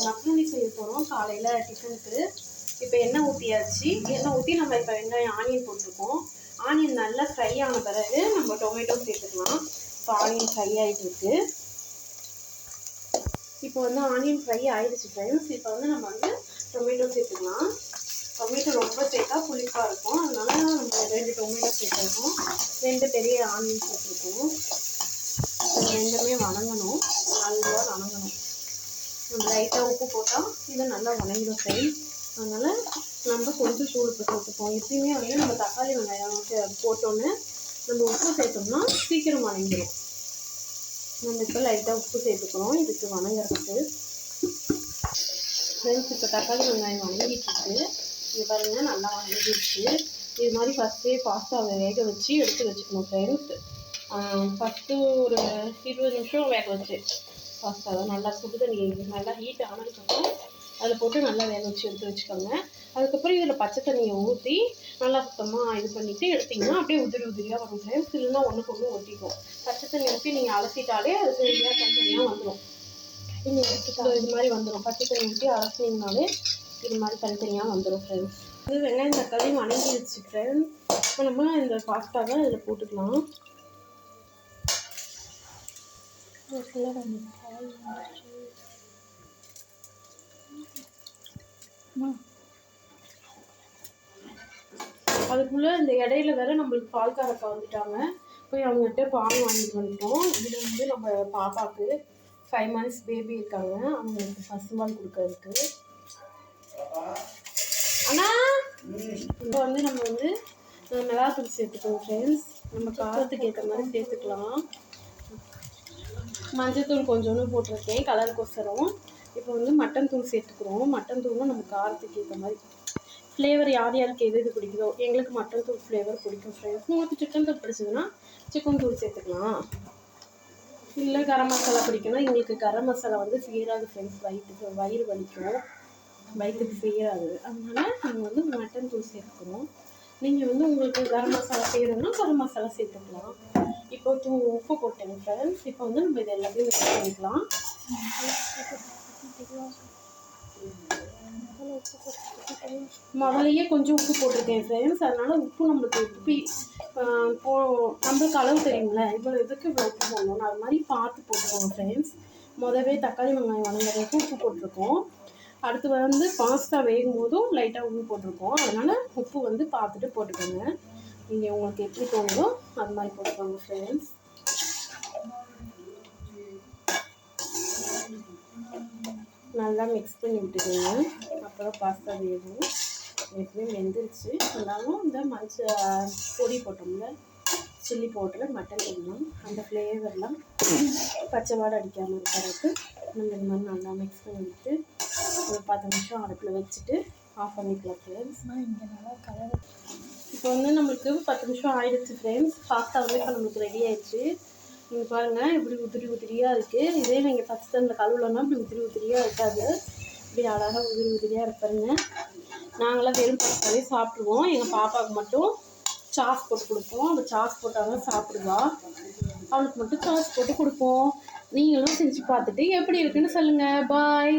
Macaroni செய்ய போகிறோம் காலையில் டிஃபனுக்கு. இப்போ எண்ணெய் ஊற்றியாச்சு. எண்ணெய் ஊற்றி நம்ம இப்போ வெங்காயம் ஆனியன் போட்டிருக்கோம். ஆனியன் நல்லா ஃப்ரை ஆன பிறகு நம்ம டொமேட்டோ சேர்த்துக்கலாம். இப்போ ஆனியன் ஃப்ரை ஆகிட்டு இருக்கு. இப்போ வந்து ஆனியன் ஃப்ரை ஆகிடுச்சு ஃப்ரெண்ட்ஸ். இப்போ வந்து நம்ம வந்து டொமேட்டோ சேர்த்துக்கலாம். டொமேட்டோ ரொம்ப சேர்த்தா புளிப்பாக இருக்கும், அதனால நம்ம 2 டொமேட்டோ சேர்த்துருக்கோம். 2 பெரிய ஆனியன் சேர்த்துருக்கோம். ரெண்டுமே வணங்கணும், நல்லா வணங்கணும். நம்ம லைட்டாக உப்பு போட்டால் இது நல்லா வணங்கிடும் ஃப்ரெண்ட்ஸ். அதனால் நம்ம கொஞ்சம் சூடு போட்டுப்போம். எப்பயுமே வந்து நம்ம தக்காளி வெங்காயம் போட்டோன்னே நம்ம உப்பு சேர்த்தோம்னா சீக்கிரம் வணங்கிடும். நம்ம இப்போ லைட்டாக உப்பு சேர்த்துக்கிறோம் இதுக்கு வணங்குறதுக்கு ஃப்ரெண்ட்ஸ். இப்போ தக்காளி வெங்காயம் வணங்கிட்டுருக்கு. இது பாருங்கள் நல்லா வணங்கிடுச்சு. இது மாதிரி ஃபஸ்ட்டே பாஸ்தாவை வேக வச்சு எடுத்து வச்சுக்கணும் ஃப்ரெண்ட்ஸ். ஃபஸ்ட்டு ஒரு 20 நிமிஷம் வேக வச்சு பாஸ்தாவை நல்லா சுடு தண்ணி நல்லா ஹீட் ஆனதுக்கப்புறம் அதில் போட்டு நல்லா வேக வச்சு எடுத்து வச்சுக்கோங்க. அதுக்கப்புறம் இதில் பச்சை தண்ணியை ஊற்றி நல்லா சுத்தமாக இது பண்ணிவிட்டு எடுத்திங்கன்னா அப்படியே உதிரியாக வரும் ஃப்ரெண்ட்ஸ். இல்லைன்னா ஒன்றுக்கு ஒன்று ஒட்டிக்கும். பச்சை தண்ணி ஊற்றி நீங்கள் அலசிட்டாலே அது சரியாக தனித்தனியாக வந்துடும். இது மாதிரி வந்துடும். பச்சை தண்ணி ஊற்றி அலசினீங்கனாலே இது மாதிரி தனித்தனியாக வந்துடும் ஃப்ரெண்ட்ஸ். இது வெங்காயம் தக்காளி வணங்கிடுச்சு ஃப்ரெண்ட்ஸ். இப்போ நம்ம இந்த பாஸ்தாவை இதில் போட்டுக்கலாம். அதுக்குள்ளே இந்த இடையில வேற நம்மளுக்கு பால்காரக்கா வந்துட்டாங்க. போய் அவங்ககிட்ட பால் வாங்கிட்டு வந்துட்டோம். இதில் வந்து நம்ம பாப்பாவுக்கு 5 months பேபி இருக்காங்க, அவங்களுக்கு பசும்பால் கொடுக்கறதுக்கு. ஆனால் இப்போ வந்து நம்ம வந்து மிளகாத்தூள் சேர்த்துக்கோங்க ஃப்ரெண்ட்ஸ். நம்ம காரத்துக்கு ஏற்ற மாதிரி சேர்த்துக்கலாம். மஞ்சத்தூள் கொஞ்சோண்டு போட்டிருக்கேன் கலருக்கோசரம். இப்போ வந்து மட்டன் தூள் சேர்த்துக்கிறோம். மட்டன் தூளும் நம்ம காரத்துக்கு ஏற்ற மாதிரி ஃப்ளேவர் யார் யாருக்கு எது பிடிக்குதோ. எங்களுக்கு மட்டன் தூள் ஃப்ளேவர் பிடிக்கும் ஃப்ரெண்ட்ஸ். உங்களுக்கு சிக்கன் தூள் பிடிச்சதுன்னா சிக்கன் தூள் சேர்த்துக்கலாம். இல்லை கரம் மசாலா பிடிக்குன்னா எங்களுக்கு கரம் மசாலா வந்து சேராது ஃப்ரெண்ட்ஸ். வயிறு வலிக்கும், வயிற்றுக்கு சேராது. அதனால் நாங்கள் வந்து மட்டன் தூள் சேர்த்துக்கிறோம். நீங்கள் வந்து உங்களுக்கு கரம் மசாலா செய்யணும்னா கரம் மசாலா சேர்த்துக்கலாம். இப்போ உப்பு போட்டேங்க ஃப்ரெண்ட்ஸ். இப்போ வந்து நம்ம இது எல்லாத்தையும் மிக்ஸ் பண்ணிக்கலாம். முதலையே கொஞ்சம் உப்பு போட்டிருக்கேன் ஃப்ரெண்ட்ஸ். அதனால் உப்பு நம்மளுக்கு உப்பி நம்மளுக்கு அளவு தெரியுங்களே இவ்வளோ இதுக்கு இவ்வளோ உப்பு போடணும். அது மாதிரி பார்த்து போட்டுக்கோங்க ஃப்ரெண்ட்ஸ். முதவே தக்காளி வெங்காயம் வணங்குறதுக்கு உப்பு போட்டிருக்கோம். அடுத்து வந்து பாஸ்தா வேகும் போதும் லைட்டாக உப்பு போட்டிருக்கோம். அதனால் உப்பு வந்து பார்த்துட்டு போட்டுக்கோங்க. நீங்கள் உங்களுக்கு எப்படி தோணுதோ அது மாதிரி போட்டுக்கோங்க ஃப்ரெண்ட்ஸ். நல்லா மிக்ஸ் பண்ணி விட்டுக்கோங்க. அப்புறம் பாஸ்தா வேகும். எப்படியும் வெந்துருச்சு. இருந்தாலும் இந்த மஞ்சள் பொடி போட்டோம்ல, சில்லி பவுடர், மட்டன் தூள்லாம் அந்த ஃப்ளேவர்லாம் பச்சை வாடை அடிக்காமல் இருக்கிறதுக்கு நம்ம இந்த மாதிரி நல்லா மிக்ஸ் பண்ணி விட்டு ஒரு 10 நிமிஷம் அடுப்பில் வச்சுட்டு ஆஃப் பண்ணிக்கலாம் ஃப்ரெண்ட்ஸ். இங்கே நல்லா கலர். இப்போ வந்து நம்மளுக்கு 10 நிமிஷம் ஆகிடுச்சு ஃப்ரெண்ட்ஸ். பாஸ்தா வந்து இப்போ நம்மளுக்கு ரெடி ஆகிடுச்சு. நீங்கள் பாருங்கள் இப்படி உதிரியாக இருக்குது. இதே நீங்கள் ஃபஸ்ட்டு அந்த கழுவுலன்னா இப்படி உதிரியாக இருக்காது. இப்படி அழகாக உதிரியாக இருப்பாருங்க. நாங்களாம் வெறும் பாஸ்தாவே சாப்பிடுவோம். எங்கள் பாப்பாவுக்கு மட்டும் சாஸ் போட்டு கொடுப்போம். அந்த சாஸ் போட்டாலும் சாப்பிடுவா. அவளுக்கு மட்டும் சாஸ் போட்டு கொடுப்போம். நீங்களும் செஞ்சு பார்த்துட்டு எப்படி இருக்குன்னு சொல்லுங்கள். பாய்.